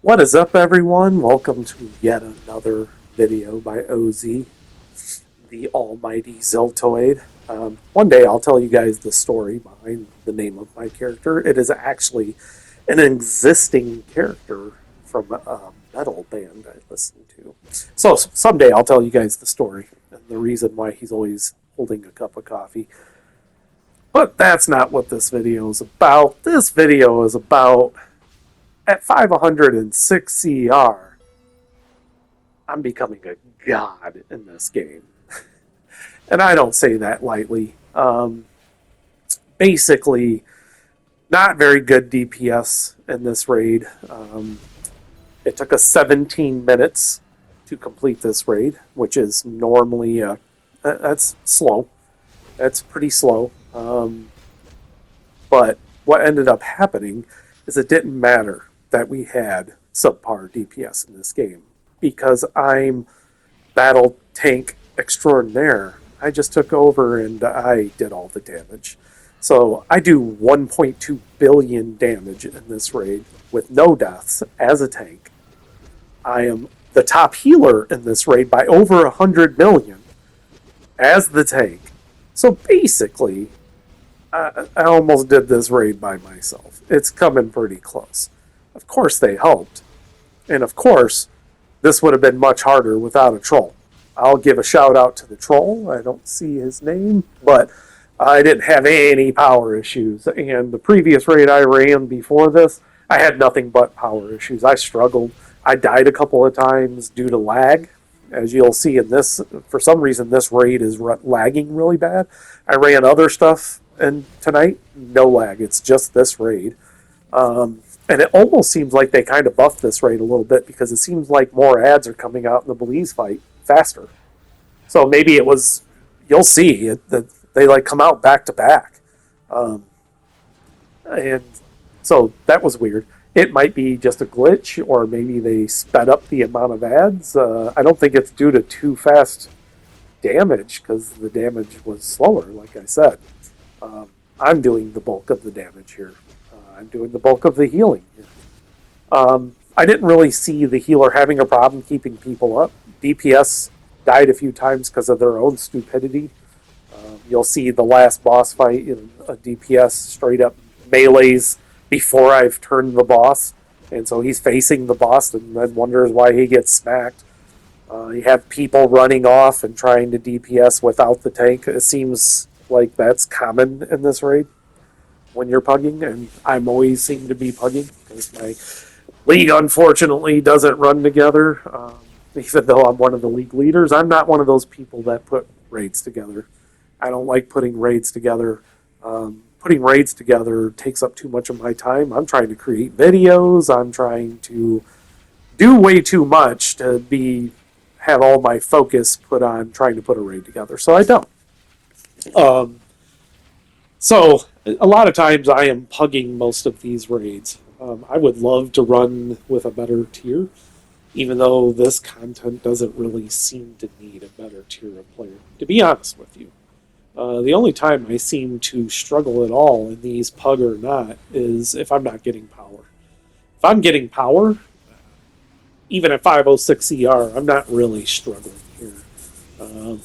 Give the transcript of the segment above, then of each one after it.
What is up, everyone? Welcome to yet another video by OZ, the almighty Zeltoid. One day I'll tell you guys the story behind the name of my character. It is actually an existing character from a metal band I listen to. So someday I'll tell you guys the story and the reason why he's always holding a cup of coffee. But that's not what this video is about. This video is about at 506 CR, I'm becoming a god in this game. And I don't say that lightly. Basically, not very good DPS in this raid. It took us 17 minutes to complete this raid, which is normally, that's slow. That's pretty slow. But what ended up happening is it didn't matter that we had subpar DPS in this game because I'm battle tank extraordinaire. I just took over and I did all the damage. So I do 1.2 billion damage in this raid with no deaths as a tank. I am the top healer in this raid by over 100 million as the tank. So basically, I almost did this raid by myself. It's coming pretty close. Of course they helped. And of course, this would have been much harder without a troll. I'll give a shout out to the troll. I don't see his name, but I didn't have any power issues. And the previous raid I ran before this, I had nothing but power issues. I struggled. I died a couple of times due to lag. As you'll see in this, for some reason, this raid is lagging really bad. I ran other stuff and tonight, no lag. It's just this raid. And it almost seems like they kind of buffed this raid a little bit because it seems like more ads are coming out in the Belize fight faster. So maybe it was, you'll see that they like come out back to back. And so that was weird. It might be just a glitch, or maybe they sped up the amount of ads. I don't think it's due to too fast damage because the damage was slower, like I said. I'm doing the bulk of the damage here. I'm doing the bulk of the healing here. I didn't really see the healer having a problem keeping people up. DPS died a few times because of their own stupidity. You'll see the last boss fight in a DPS straight up melees before I've turned the boss. And so he's facing the boss and then wonders why he gets smacked. You have people running off and trying to DPS without the tank. It seems like that's common in this raid when you're pugging, and I'm always seem to be pugging because my league unfortunately doesn't run together. Even though I'm one of the league leaders, I'm not one of those people that put raids together. I don't like putting raids together. Putting raids together takes up too much of my time. I'm trying to create videos. I'm trying to do way too much to have all my focus put on trying to put a raid together. So I don't. So a lot of times I am pugging most of these raids. I would love to run with a better tier, even though this content doesn't really seem to need a better tier of player, to be honest with you. The only time I seem to struggle at all in these pug or not is if I'm not getting power. If I'm getting power, even at 506 CR, I'm not really struggling here.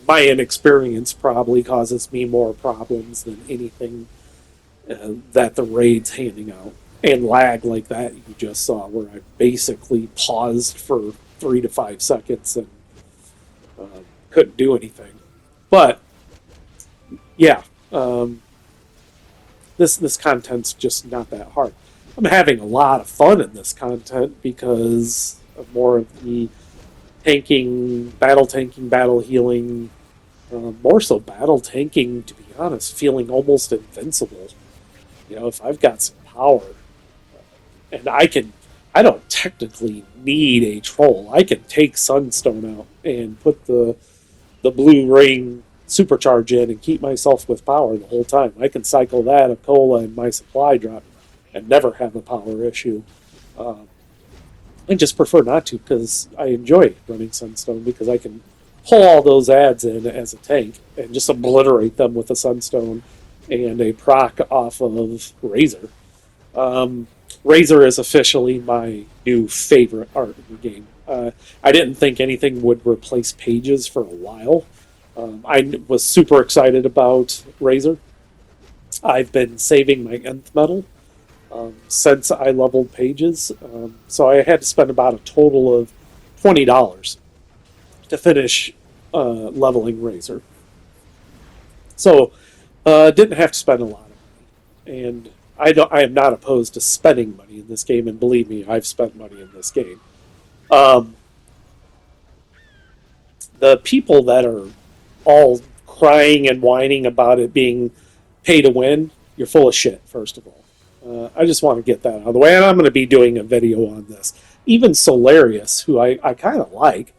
My inexperience probably causes me more problems than anything that the raid's handing out. And lag like that you just saw, where I basically paused for 3 to 5 seconds and couldn't do anything. But yeah, this content's just not that hard. I'm having a lot of fun in this content because of more of the tanking, battle healing, more so battle tanking, to be honest, feeling almost invincible. You know, if I've got some power, and I don't technically need a troll. I can take Sunstone out and put the blue ring supercharge in and keep myself with power the whole time. I can cycle that, a cola, and my supply drop and never have a power issue. I just prefer not to because I enjoy running Sunstone because I can pull all those ads in as a tank and just obliterate them with a Sunstone and a proc off of Razor. Razor is officially my new favorite art in the game. I didn't think anything would replace Pages for a while. I was super excited about Razor. I've been saving my nth metal since I leveled Pages, so I had to spend about a total of $20 to finish leveling Razor. So didn't have to spend a lot of money, and I am not opposed to spending money in this game, and believe me, I've spent money in this game. Um, the people that are all crying and whining about it being pay to win, you're full of shit. First of all, I just want to get that out of the way, and I'm going to be doing a video on this. Even Solarius, who I kind of like,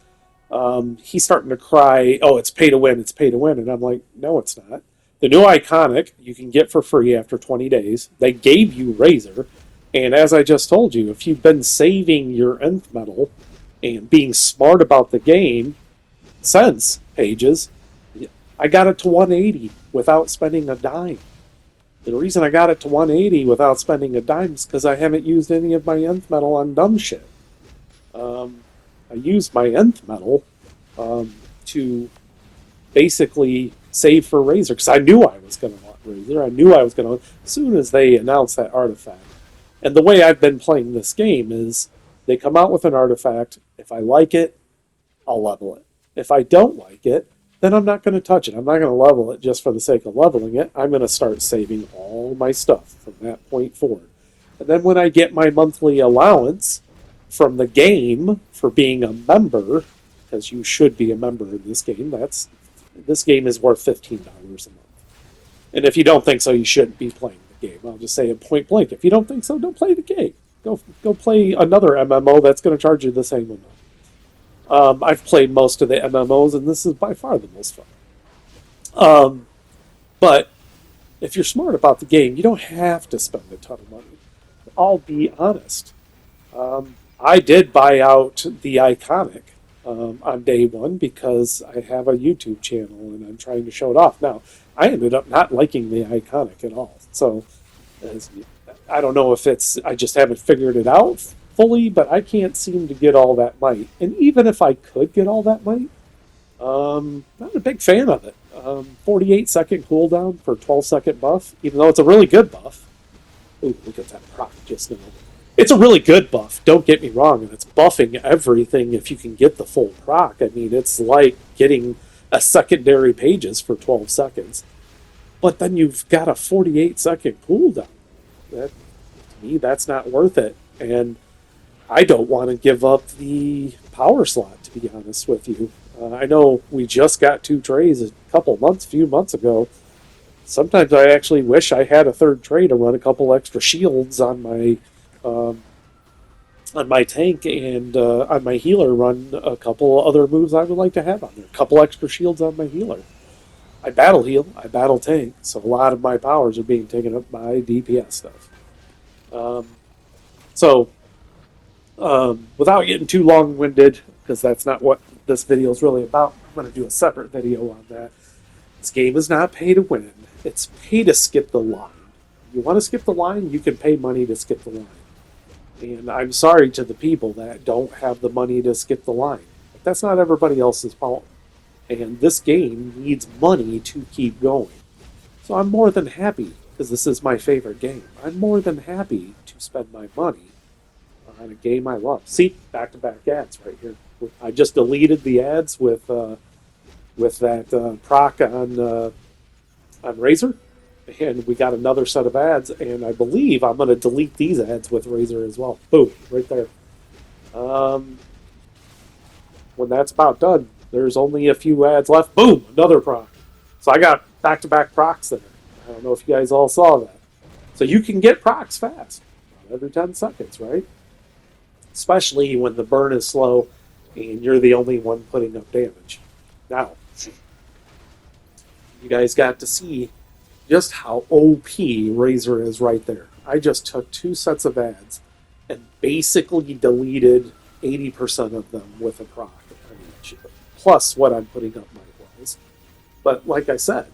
he's starting to cry, oh, it's pay to win, it's pay to win. And I'm like, no, it's not. The new Iconic you can get for free after 20 days. They gave you Razor. And as I just told you, if you've been saving your nth metal and being smart about the game since Pages, I got it to 180 without spending a dime. The reason I got it to 180 without spending a dime is because I haven't used any of my nth metal on dumb shit. I used my nth metal to basically save for Razor because I knew I was going to want Razor. I knew I was going to as soon as they announced that artifact. And the way I've been playing this game is they come out with an artifact. If I like it, I'll level it. If I don't like it, then I'm not going to touch it. I'm not going to level it just for the sake of leveling it. I'm going to start saving all my stuff from that point forward. And then when I get my monthly allowance from the game for being a member, because you should be a member in this game, this game is worth $15 a month. And if you don't think so, you shouldn't be playing the game. I'll just say it point blank. If you don't think so, don't play the game. Go play another MMO that's going to charge you the same amount. I've played most of the MMOs, and this is by far the most fun. But if you're smart about the game, you don't have to spend a ton of money. I'll be honest. I did buy out the Iconic on day one because I have a YouTube channel and I'm trying to show it off. Now, I ended up not liking the Iconic at all. So, I don't know if I just haven't figured it out fully, but I can't seem to get all that might. And even if I could get all that might, not a big fan of it. 48-second cooldown for 12-second buff, even though it's a really good buff. Ooh, look at that proc just now. It's a really good buff, don't get me wrong, and it's buffing everything if you can get the full proc. I mean, it's like getting a secondary Pages for 12 seconds. But then you've got a 48-second cooldown. To me, that's not worth it. And I don't want to give up the power slot, to be honest with you. I know we just got 2 trays a few months ago. Sometimes I actually wish I had a third tray to run a couple extra shields on my tank and on my healer, run a couple other moves I would like to have on there. A couple extra shields on my healer. I battle heal, I battle tank, so a lot of my powers are being taken up by DPS stuff. Without getting too long-winded, because that's not what this video is really about, I'm going to do a separate video on that. This game is not pay to win. It's pay to skip the line. You want to skip the line, you can pay money to skip the line. And I'm sorry to the people that don't have the money to skip the line. But that's not everybody else's fault. And this game needs money to keep going. So I'm more than happy, because this is my favorite game, I'm more than happy to spend my money on a game I love. See, back-to-back ads right here. I just deleted the ads with that proc on Razor, and we got another set of ads, and I believe I'm going to delete these ads with Razor as well. Boom, right there. When that's about done, there's only a few ads left. Boom, another proc. So I got back-to-back procs there. I don't know if you guys all saw that. So you can get procs fast, every 10 seconds, right? Especially when the burn is slow and you're the only one putting up damage. Now, you guys got to see just how OP Razor is right there. I just took 2 sets of ads and basically deleted 80% of them with a proc, plus what I'm putting up might-wise. But like I said,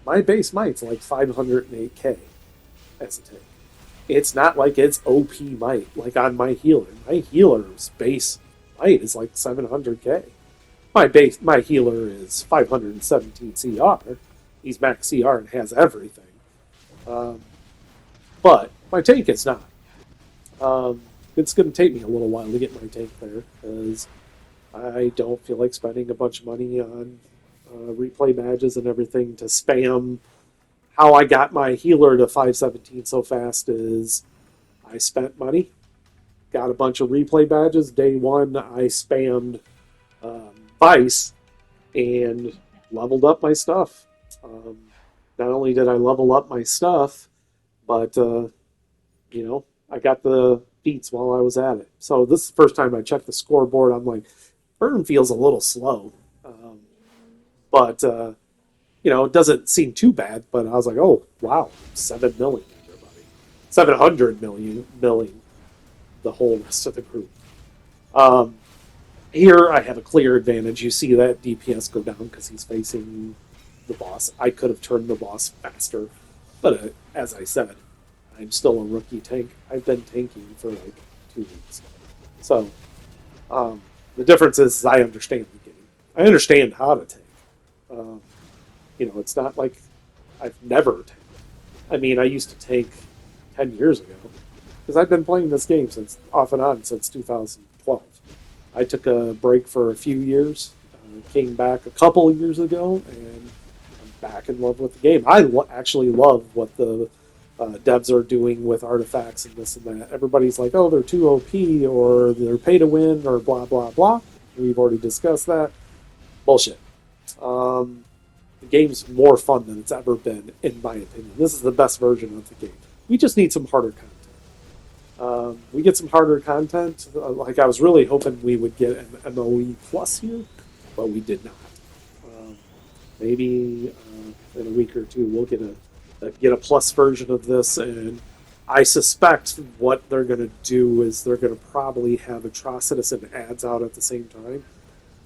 my base might's like 508k as a tank. it's not like it's OP might, like on my healer. My healer's base might is like 700k. My healer is 517 CR. He's max CR and has everything. Um, but my tank is not. Um, it's going to take me a little while to get my tank there because I don't feel like spending a bunch of money on replay badges and everything to spam. How I got my healer to 517 so fast is I spent money, got a bunch of replay badges. Day one, I spammed Vice and leveled up my stuff. Um, Not only did I level up my stuff, but I got the beats while I was at it. So this is the first time I checked the scoreboard. I'm like, Burn feels a little slow, but it doesn't seem too bad. But I was like, oh wow, 7 million, everybody, 700 million, the whole rest of the group. Um, Here I have a clear advantage. You see that DPS go down because he's facing the boss. I could have turned the boss faster, but as I said, I'm still a rookie tank. I've been tanking for like 2 weeks. So the difference is I understand the game. I understand how to tank. Um, it's not like I've never tanked. I mean, I used to tank 10 years ago because I've been playing this game since off and on since 2012. I took a break for a few years, came back a couple of years ago, and I'm back in love with the game. I actually love what the devs are doing with artifacts and this and that. Everybody's like, oh, they're too OP or they're pay to win or blah, blah, blah. We've already discussed that. Bullshit. The game's more fun than it's ever been, in my opinion. This is the best version of the game. We just need some harder content. We get some harder content. Like I was really hoping we would get an MOE plus here, but we did not. Maybe in a week or two we'll get a plus version of this, and I suspect what they're going to do is they're going to probably have Atrocitus and ads out at the same time,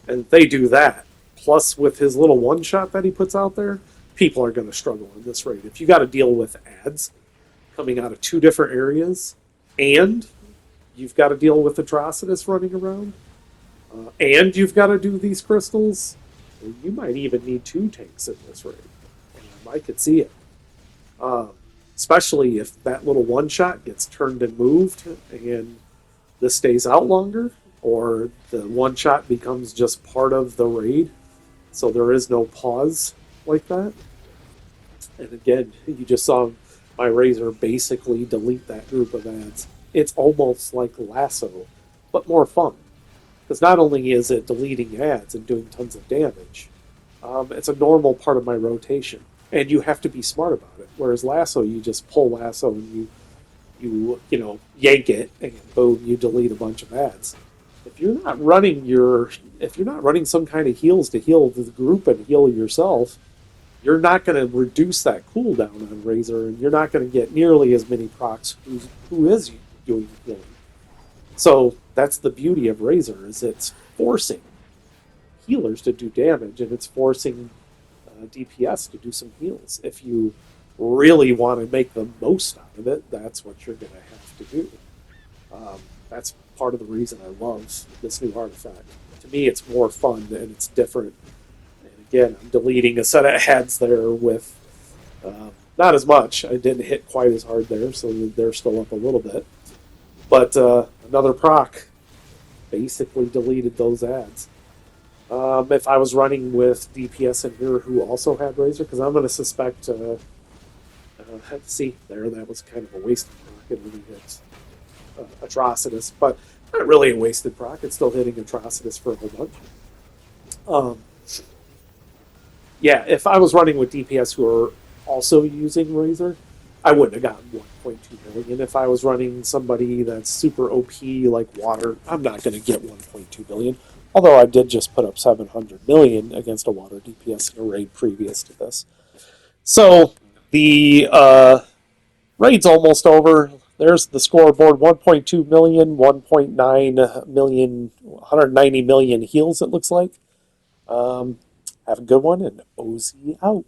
and if they do that, plus with his little one shot that he puts out there, people are going to struggle in this raid. If you got to deal with ads coming out of two different areas, and you've got to deal with Atrocitus running around, and you've got to do these crystals, you might even need two tanks in this raid. I could see it. Especially if that little one shot gets turned and moved and this stays out longer, or the one shot becomes just part of the raid, so there is no pause like that. And again, you just saw my Razor basically delete that group of ads. It's almost like Lasso, but more fun. Because not only is it deleting ads and doing tons of damage, it's a normal part of my rotation. And you have to be smart about it. Whereas Lasso, you just pull Lasso and you yank it, and boom, you delete a bunch of ads. If you're not running some kind of heals to heal the group and heal yourself, you're not going to reduce that cooldown on Razor, and you're not going to get nearly as many procs who is doing healing. So that's the beauty of Razor, is it's forcing healers to do damage, and it's forcing DPS to do some heals. If you really want to make the most out of it, that's what you're going to have to do. That's part of the reason I love this new artifact. To me, it's more fun and it's different. And again, I'm deleting a set of ads there with not as much. I didn't hit quite as hard there, so they're still up a little bit. But another proc basically deleted those ads. If I was running with DPS in here who also had Razor, because I'm going to suspect, see, there, that was kind of a wasted proc. It really hits Atrocitus, but not really a wasted proc. It's still hitting Atrocitus for a whole bunch. Yeah, if I was running with DPS who are also using Razor, I wouldn't have gotten 1.2 billion. If I was running somebody that's super OP like Water, I'm not going to get 1.2 billion. Although I did just put up 700 million against a Water DPS in a raid previous to this. So the raid's almost over. There's the scoreboard: 1.2 million, 1.9 million, 190 million heals, it looks like. Have a good one, and OZ out.